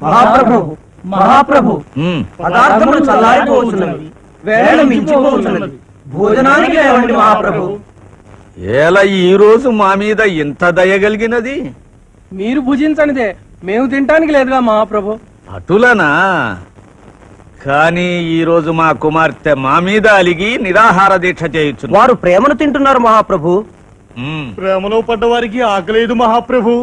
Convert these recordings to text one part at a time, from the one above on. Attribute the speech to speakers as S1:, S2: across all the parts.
S1: మహాప్రభు మహాప్రభు పదార్థములు చల్లారిపోతున్నవి, వేళ మించిపోతున్నది, భోజనానికి లేవండి మహాప్రభు.
S2: ఏలా ఈ రోజు మా మీద ఇంత దయగలిగినది?
S1: మీరు భుజించనిదే మేము తినటానికి లేదుగా మహాప్రభు.
S2: అటులనా? కానీ ఈ రోజు మా కుమార్తె మా మీద అలిగి నిరాహార దీక్ష చేయుచున్నారు.
S1: వారు ప్రేమను తింటున్నారు మహాప్రభు.
S3: ప్రేమలో పడ్డ వారికి ఆకలేదు మహాప్రభు.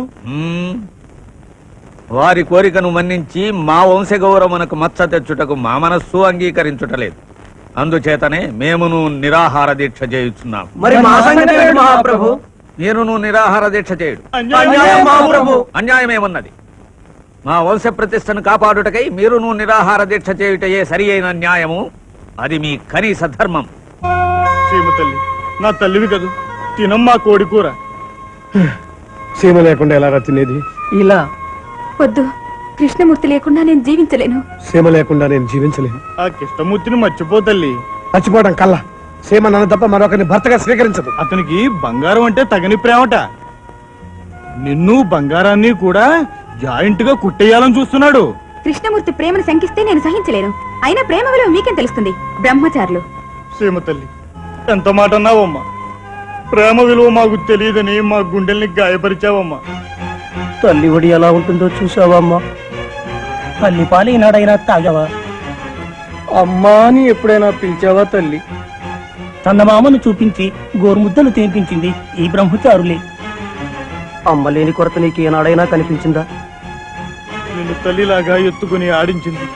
S2: వారి కోరికను మన్నించి మా వంశ గౌరవమునకు మచ్చ తెచ్చుటకు మా మనస్సు అంగీకరించుటలేదు. అందుచేతనే మేమును నిరాహార దీక్ష చేయుచున్నాం.
S1: మరి మా సంగతి ఏమిటి మహాప్రభు?
S2: మీరును నిరాహార దీక్ష చేయుడు.
S1: అన్యాయం మహాప్రభు.
S2: అన్యాయమేమున్నది? మా వంశ ప్రతిష్టను కాపాడుటకై మీరును నిరాహార దీక్ష చేయుటయే సరి అయిన న్యాయము. అది మీ కనీస ధర్మం.
S3: సీమ తల్లి, నా తల్లివి కదూ, తినమ్మా కోడి కూర.
S4: సీమ లేకుండా ఎలా తినేది?
S5: ఇలా వద్దు, కృష్ణమూర్తి లేకుండా నేను జీవించలేను.
S4: సీమ లేకుండా నేను జీవించలేను.
S3: ఆ కృష్ణమూర్తిని మర్చిపో తల్లి.
S4: మర్చిపోవడం కల్లా. సీమ నన్ను తప్ప మరొకరిని భర్తగా స్వీకరించదు.
S3: అతనికి బంగారం అంటే తగని ప్రేమట. నిన్ను బంగారాన్ని కూడా జాయింట్ గా కుట్టేయాలని చూస్తున్నాడు.
S5: కృష్ణమూర్తి ప్రేమను శంకిస్తే నేను సహించలేను. అయినా ప్రేమ విలువ మీకేం తెలుస్తుంది, బ్రహ్మచారులు.
S3: సీమ తల్లి, ఎంత మాట అన్నావమ్మా. ప్రేమ విలువ మాకు తెలియదని మా గుండెల్ని గాయపరిచావమ్మా.
S1: తల్లి ఒడి ఎలా ఉంటుందో చూసావమ్మా? తల్లి పాలు ఈనాడైనా తాగావా? అమ్మా అని ఎప్పుడైనా పిలిచావా తల్లి? చందమామను చూపించి గోరుముద్దలు తినిపించింది ఈ బ్రహ్మచారులే. అమ్మ లేని కొరత నీకు ఏనాడైనా కనిపించిందా?
S3: నిన్ను తల్లిలాగా ఎత్తుకుని ఆడించింది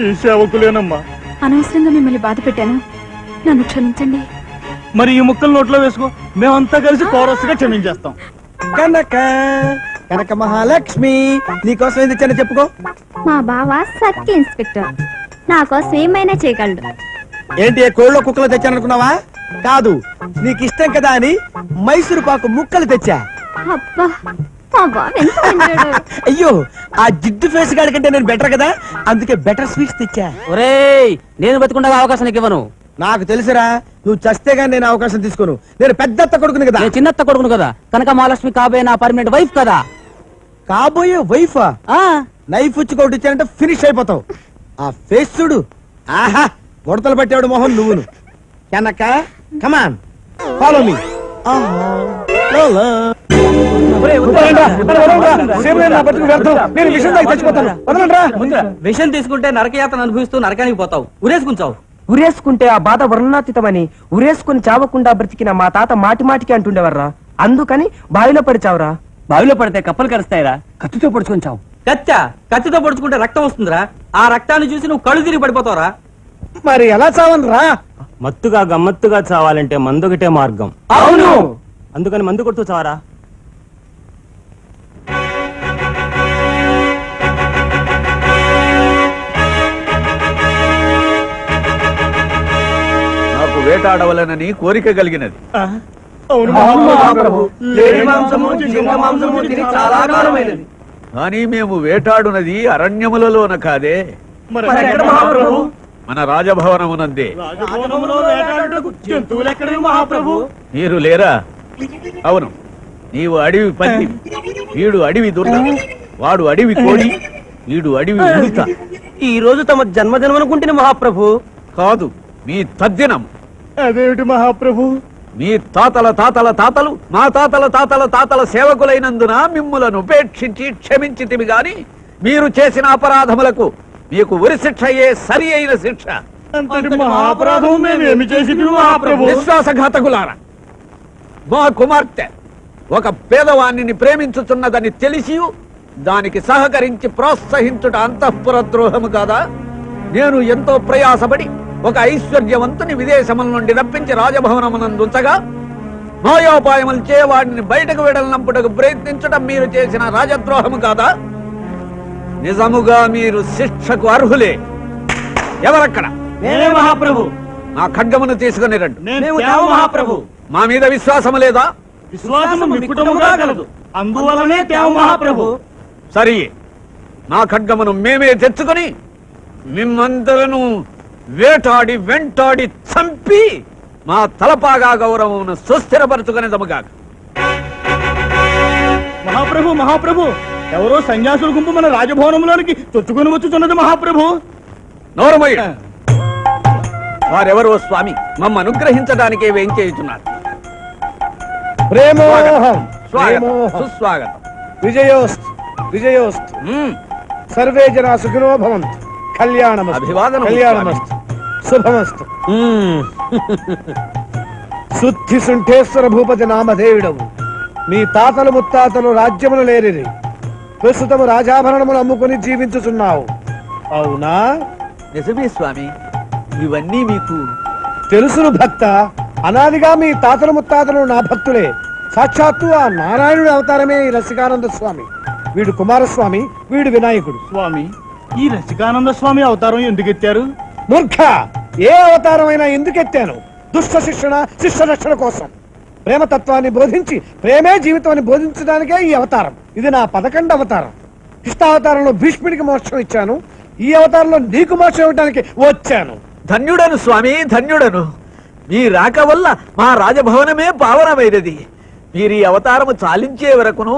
S3: ఈ సేవకులేనమ్మా.
S5: అనవసరంగా మిమ్మల్ని బాధ పెట్టాను, నన్ను క్షమించండి.
S3: మరి ఈ ముక్కలు నోట్లో వేసుకో, మేమంతా కలిసి కోరస్గా క్షమించేస్తాం.
S4: కనక కనక మహాలక్ష్మి, నీకోసం ఏది తెచ్చానో చెప్పుకో.
S6: మా బావ సత్య ఇన్స్పెక్టర్, నా కోసం ఏమైనా చేయగలడు.
S4: ఏంటి కోళ్ళో కుక్కలు తెచ్చాననుకున్నావా? కాదు, నీకు ఇష్టం కదా అని మైసూరు పాకు ముక్కలు తెచ్చా.
S6: అబ్బా, మా బావ ఎంత మంచోడు.
S4: అయ్యో, ఆ జిడ్డు ఫేస్ గాడి కంటే నేను బెటర్ కదా, అందుకే బెటర్ స్వీట్స్ తెచ్చా.
S1: ఒరేయ్, నేను బతికుండగా అవకాశం నీకు ఇవ్వను.
S4: నాకు తెలుసురా, నువ్వు చస్తే గానీ నేను అవకాశం తీసుకోను. నేను పెద్దత్త కొడుకుని కదా.
S1: నేను చిన్నత్త కొడుకును కదా, కనక మహాలక్ష్మి కాబోయే నా పర్మనెంట్ వైఫ్ కదా.
S4: కాబోయే వైఫా? నైఫ్ వచ్చి కొట్టి ఇచ్చానంటే ఫినిష్ అయిపోతావు. ఆ ఫేస్ చూడు, ఆహా, ముడతలు పట్టేవాడు మొహం నువ్వును. కనక కమాన్ ఫాలో మీ.
S1: విషం తీసుకుంటే నరకయాతన అనుభవిస్తూ నరకానికి పోతావు. ఉరేసుకుంటావు. ఉరేసుకుంటే ఆ బాధ వర్ణాతీతమని ఉరేసుకుని చావకుండా బ్రతికిన మా తాత మాటి మాటికి అంటుండేవర్రా. అందుకని బావిలో పడి చావురా. బావిలో పడితే కప్పలు కరుస్తాయిరా, కత్తితో పొడుచుకొని చావు. కత్తితో పొడుచుకుంటే రక్తం వస్తుందిరా. ఆ రక్తాన్ని చూసి నువ్వు కళ్ళు తిరిగి పడిపోతావురా.
S4: మరి ఎలా చావనరా?
S7: మత్తుగా గమ్మత్తుగా చావాలంటే మందొకటే మార్గం.
S1: అవును,
S7: అందుకని మందు కొడుతూ చావరా.
S2: నాకు వేటాడవలనని కోరిక కలిగినది.
S3: అవును
S1: మహాప్రభు. లేడి మాంసము, జింక మాంసము తిని చాలా కాలమైనది.
S2: కానీ మేము వేటాడునది అరణ్యములలోన కాదే,
S3: మరి
S1: ఎక్కడ మహాప్రభు?
S2: మన రాజభవనమునందే.
S3: రాజభవనంలో వేటాడుటకు జంతువులు ఎక్కడవి మహాప్రభు?
S2: మీరు లేరా? అవును, నీవు అడవి పంది, వీడు అడవి దుర్గ, వాడు అడవి కోడి, వీడు అడవి ఉడత.
S1: ఈ రోజు తమ జన్మదినం అనుకుంటున్న మహాప్రభు.
S2: కాదు, మీ తద్దినం.
S3: అదేమిటి మహాప్రభు?
S2: మీ తాతల తాతల తాతలు మా తాతల తాతల తాతల సేవకులైనందున మిమ్ములను ఉపేక్షించి క్షమించితివి గాని మీరు చేసిన అపరాధములకు మీకు ఉరి శిక్ష అయ్యే సరి అయిన శిక్ష.
S3: అంతటి మహాపరాధం మేమేమి చేసి మహాప్రభు?
S2: విశ్వాసఘాతకులారా, మా కుమార్తె ఒక పేదవాణ్ణిని ప్రేమించుతున్నదని తెలిసి దానికి సహకరించి ప్రోత్సహించుట అంతఃపుర ద్రోహము కాదా? నేను ఎంతో ప్రయాసపడి ఒక ఐశ్వర్యవంతుని విదేశముల నుండి రప్పించి రాజభవనమునందుంచగా మాయోపాయములచే వాడిని బయటకు వెడలనంపుటకు ప్రయత్నించడం మీరు చేసిన రాజద్రోహము కాదా? నిజముగా మీరు శిక్షకు అర్హులే. ఎవరక్కడ?
S3: మహాప్రభు.
S2: నా ఖడ్గమును తీసుకుని రండి.
S3: మహాప్రభు.
S2: మా మీద విశ్వాసము లేదా?
S3: విశ్వాసము మిక్కుటముగా కలదు, అందువలనే తేవ మహాప్రభు.
S2: సరి, నా ఖడ్గమును మేమే తెచ్చుకొని మిమ్మందరను వేటాడి వెంటాడి చంపి మా తలపాగా గౌరవమును సుస్థిరపరచుకునేదముగా.
S3: మహాప్రభు, మహాప్రభు, ఎవరో సన్యాసుల గుంపు మన రాజభవనంలోనికి చొచ్చుకొని వచ్చుతున్నది మహాప్రభు.
S2: నోరమయ్య వారెవరో స్వామి మమ్మ అనుగ్రహించడానికే వేంచేయుచున్నారు.
S4: ప్రేమోహం
S2: స్వాగతం
S4: ప్రేమోహం.
S2: సుస్వాగతం.
S4: విజయోస్తు విజయోస్తు.
S2: మ్మ్.
S4: సర్వే జనా సుఖినో భవంతు. కళ్యాణమస్తు
S2: అభివాదనము,
S4: కళ్యాణమస్తు శుభమస్తు. శుద్ధి సుంఠేశ్వర భూపతి నామధేయుడవు. మీ తాతలు ముత్తాతలు రాజ్యములు లేరిరి. ప్రస్తుతము రాజాభరణములు అమ్ముకుని జీవించుచున్నావు అవునా?
S2: నిజమే స్వామి, ఇవన్నీ మీకు
S4: తెలుసును భక్త. అనాదిగా మీ తాతలు ముత్తాతలు నా భక్తులే. సాక్షాత్తు ఆ నారాయణుడి అవతారమే ఈ రసికానంద స్వామి. వీడు కుమారస్వామి, వీడు వినాయకుడు.
S3: స్వామి, ఈ రసికానంద స్వామి అవతారం ఎందుకు ఎత్తారు?
S4: మూర్ఖ, ఏ అవతారమైనా ఎందుకెత్తాను? దుష్ట శిక్షణ, శిష్య రక్షణ కోసం. ప్రేమతత్వాన్ని బోధించి ప్రేమే జీవితాన్ని బోధించడానికే ఈ అవతారం. ఇది నా 11వ అవతారం. కృష్ణావతారంలో భీష్ముడికి మోక్షం ఇచ్చాను. ఈ అవతారంలో నీకు మోక్షం ఇవ్వడానికి వచ్చాను.
S2: ధన్యుడను స్వామి, ధన్యుడను. మీ రాక వల్ల మా రాజభవనమే పావనమైనది. మీరు ఈ అవతారము చాలించే వరకును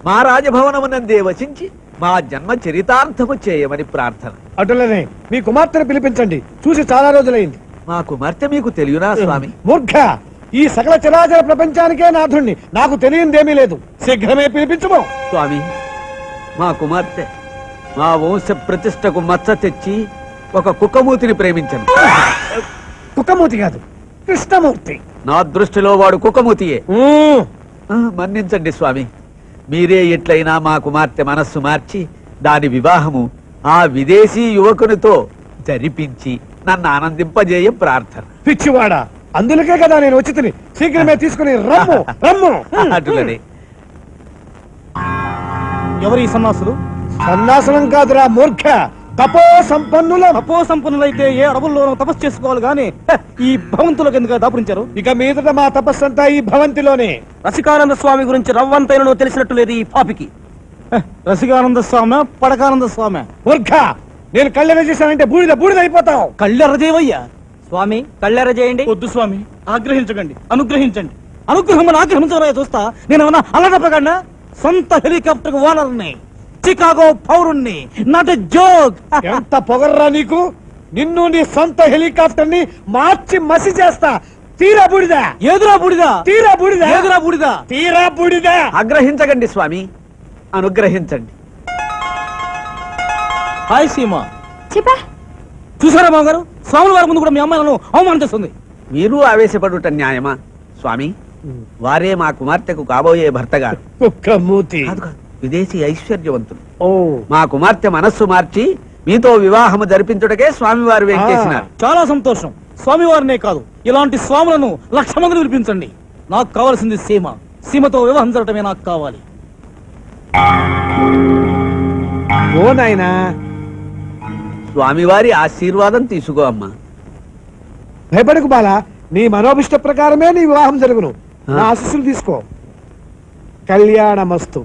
S2: మా రాజభవనమునందే వసించి మా జన్మ చరితార్థము చేయమని ప్రార్థన.
S4: అటులనే మీ కుమార్తెను పిలిపించండి. చూసి చాలా రోజులైంది.
S2: మా కుమార్తె మీకు తెలియనా స్వామి?
S4: మూర్ఖ, ఈ సకల చరాచర ప్రపంచానికే నాథుణ్ణి. నాకు తెలియందేమీ లేదు. శీఘ్రమే పిలిపించుమో.
S2: స్వామి, మా కుమార్తె మా వంశ ప్రతిష్టకు మచ్చ తెచ్చి ఒక కుక్కమూతిని ప్రేమించను.
S4: కుక్కమూర్తి కాదు, కృష్ణమూర్తి.
S2: నా దృష్టిలో వాడు కుక్కమూతియే. మన్నించండి స్వామి. మీరే ఎట్లయినా మా కుమార్తె మనస్సు మార్చి దాని వివాహము ఆ విదేశీ యువకునితో జరిపించి నన్ను ఆనందింపజేయ ప్రార్థన.
S4: పిచ్చివాడా, అందులకే కదా నేను వచ్చి తిని. శీఘ్రమే తీసుకుని రమ్ము రమ్ము.
S2: అటులనే.
S3: ఎవరు ఈ సన్నాసులు?
S4: సన్నాసనం కాదురా మూర్ఖ, తపో సంపన్నుల.
S3: తపో సంపన్నులైతే ఏ అడవుల్లోనూ తపస్సు చేసుకోవాలి గాని ఈ భవంతులకు ఎందుకు దాపురించారు?
S4: ఇక మీదట మా తపస్సంతా ఈ భవంతిలోనే.
S1: రసికానంద స్వామి గురించి రవ్వంతైనను తెలిసినట్టు లేదు ఈ పాపికి.
S3: రసికానంద స్వామి, పడకానంద స్వామి.
S4: మూర్ఖ, నేను కళ్ళెర చేశానంటే బూడిద బూడిద అయిపోతావు.
S3: కళ్ళెర్రజేవయ్యా.
S1: స్వామి కళ్ళెర చేయండి.
S3: వద్దు స్వామి, ఆగ్రహించకండి, అనుగ్రహించండి. అనుగ్రహం ఆగ్రహించరా చూస్తా. నేనేమన్నా అల్లట ప్రకాడనా? సొంత హెలికాప్టర్ ఓనర్ని, చికాగో పౌరుణ్ణి. Not a joke.
S4: ఎంత పొగర్రా నీకు! నిన్ను నీ సొంత హెలికాప్టర్ ని మార్చి మసి చేస్తా. తీరా బూడిద,
S3: ఏదురా బూడిదా?
S4: తీరా బూడిద,
S3: ఏదురా బూడిదా?
S4: తీరా బూడిద.
S2: ఆగ్రహించకండి స్వామి, అనుగ్రహించండి.
S3: హాయ్ సీమ.
S5: చెప్పా
S3: చూసారా మామగారు, స్వాముల వారి ముందు కూడా మీ అమ్మాయిలను అవమానం చేస్తుంది.
S2: మీరు ఆవేశపడుట న్యాయమా స్వామి? వారే మా కుమార్తెకు కాబోయే భర్తగారు.
S4: కుక్క మూతి.
S2: కాదు కాదు, విదేశీ ఐశ్వర్యవంతులు.
S4: ఓ,
S2: మా కుమార్తె మనస్సు మార్చి మీతో వివాహము జరిపించుటకే స్వామివారు వెంకేసినారు.
S3: చాలా సంతోషం. స్వామి వారినే కాదు, ఇలాంటి స్వాములను 1,00,000 మందిని పిలిపించండి. నాకు కావాల్సింది సీమ. సీమతో వివాహం జరగటమే నాకు కావాలి.
S4: ఓ నాయనా,
S2: స్వామివారి ఆశీర్వాదం తీసుకో అమ్మా.
S4: భయపడకు బాలా. నీ మనోభిష్ట ప్రకారమే నీ వివాహం జరుగును. నా ఆశీస్సులు తీసుకో. కళ్యాణమస్తు.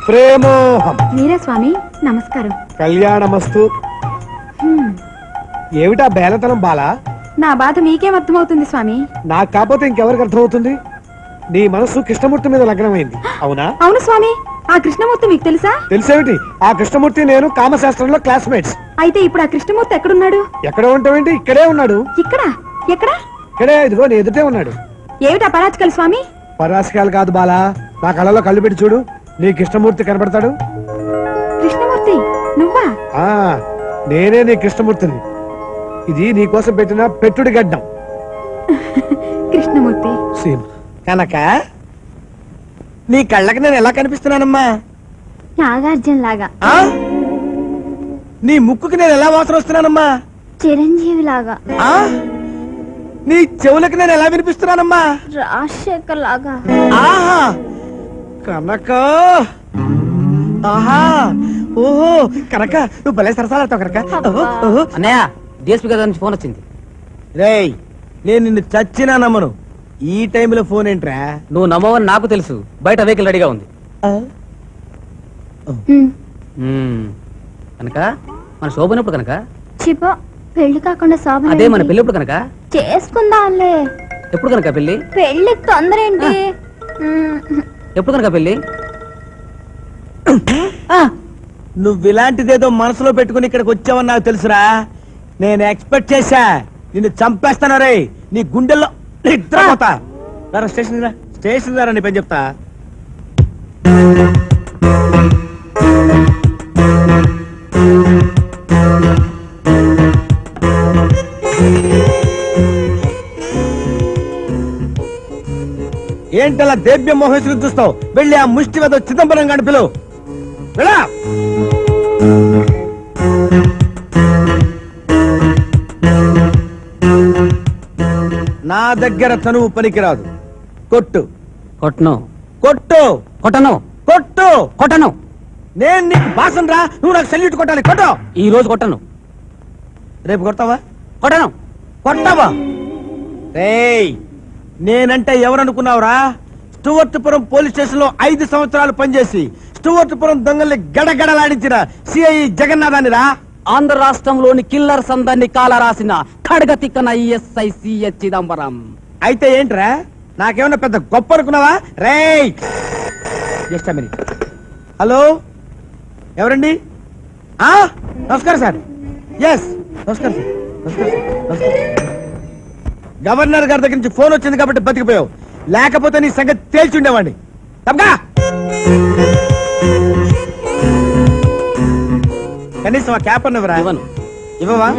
S4: ప్రేమోహం.
S5: మీరా స్వామి? నమస్కారం.
S4: కళ్యాణమస్తు. ఏమిటా బేలతనం బాలా?
S5: నా బాధ మీకేం అర్థమవుతుంది స్వామి?
S4: నాకు కాకపోతే ఇంకెవరికి అర్థమవుతుంది? నీ మనసు కృష్ణమూర్తి మీద లగ్నమైంది అవునా?
S5: అవును స్వామి. ఆ కృష్ణమూర్తి మీకు తెలుసా?
S4: తెలిసేమిటి? ఆ కృష్ణమూర్తి నేను కామశాస్త్రంలో క్లాస్మేట్స్.
S5: అయితే ఇప్పుడు ఆ కృష్ణమూర్తి ఎక్కడున్నాడు?
S4: ఎక్కడ ఉంటావేంటి? ఇక్కడే ఉన్నాడు.
S5: ఇక్కడ ఎక్కడ?
S4: ఇక్కడే, ఇదిగో నీ ఎదుటే ఉన్నాడు.
S5: ఏమిటా పరాచకలు స్వామి?
S4: పరాశకాలు కాదు బాలా, నా కళ్ళలో కళ్ళు పెట్టి చూడు. నీ కృష్ణమూర్తి కనబడతాడు.
S5: కృష్ణమూర్తి నువ్వా?
S4: ఆ నేనే నీ కృష్ణమూర్తిని. ఇది నీ కోసం పెట్టిన పెట్టుడి గడ్డం.
S5: కృష్ణమూర్తి
S4: సీమ. కనుక నీ కళ్ళకి నేను ఎలా కనిపిస్తున్నానమ్మా?
S6: నాగార్జున లాగా,
S4: నీ ముక్కుకి నేను ఎలా వాసన వస్తున్నానమ్మా?
S6: చిరంజీవి లాగా,
S4: నీ చెవులకి నేను ఎలా వినిపిస్తున్నానమ్మా?
S6: రాజశేఖర్ లాగా.
S4: ఆహా కనక, ఆహా, ఓహో కనక, నువ్వు భలే సరసాలతావు కనక. ఓహో.
S1: అన్నయ్య డిఎస్పీ గారి నుంచి ఫోన్ వచ్చింది.
S4: రేయ్, నేను నిన్ను చచ్చినా నమ్మను. ఈ టైంలో ఫోన్ ఏంట్రా?
S1: నువ్వు నమ్మవని నాకు తెలుసు. బయట వెహికల్ రెడీగా ఉంది. కనుక మన శోభనప్పుడు కనుక
S6: చిపో, పెళ్లి కాకుండా శోభన
S1: అదే మన పెళ్ళిప్పుడు కనుక
S6: చేసుకుందాంలే.
S1: ఎప్పుడు కనుక పెళ్లి?
S6: పెళ్ళికి తొందర ఏంటి?
S1: ఎప్పుడు కనుక పెళ్లి?
S4: నువ్వు ఇలాంటిదేదో మనసులో పెట్టుకుని ఇక్కడికి వచ్చావని నాకు తెలుసురా. నేను ఎక్స్పెక్ట్ చేశా నిన్ను చంపేస్తాను రే. నీ గుండెల్లో నిద్రపోతా. రా స్టేషన్ రా, స్టేషన్ రా, నీ పని చెప్తా. ఏంటలా దేవ్య మహేశ్వరి చూస్తావు? వెళ్ళి ఆ ముష్టి వద్ద చిదంబరం గాని పిలువు. వెళ్ళా. నా దగ్గర తనువు పనికిరాదు. కొట్టు
S1: కొట్టను
S4: కొట్టు
S1: కొట్టను
S4: కొట్టు.
S1: కొట్టను.
S4: నేను నీకు బాసం రా, నువ్వు నాకు సల్యూట్ కొట్టాలి. కొట్టు.
S1: ఈ రోజు కొట్టను.
S4: రేపు కొడతావా?
S1: కొట్టను.
S4: కొట్టావా? రేయ్, నేనంటే ఎవరనుకున్నావురా? స్టువర్ట్పురం పోలీస్ స్టేషన్ లో 5 సంవత్సరాలు పనిచేసి స్టువర్ట్పురం దొంగల్ని గడగడలాడించిన సిఐ జగన్నాథాన్ని రా.
S1: ఆంధ్ర రాష్ట్రంలోని కిల్లర్స్ అందరినీ కాల రాసిన ఖడ్గ తిక్కన ఈఎస్ఐ సిఎస్ చిదంబరం.
S4: అయితే ఏంట్రా, నాకేమన్నా పెద్ద గొప్ప అనుకున్నావా? రేయ్, జస్ట్ మినిట్. హలో, ఎవరండి? నమస్కారం సార్. ఎస్, నమస్కారం సార్. నమస్కారం సార్. నమస్కారం. గవర్నర్ గారి దగ్గర నుంచి ఫోన్ వచ్చింది కాబట్టి బతికిపోయావు, లేకపోతే నీ సంగతి తేల్చుండేవాడిని. తప్పగా కనీసం ఆ క్యాప్ అన్నవరా?
S1: ఇవ్వను.
S4: ఇవ్వవా?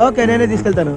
S4: ఓకే, నేనే తీసుకెళ్తాను.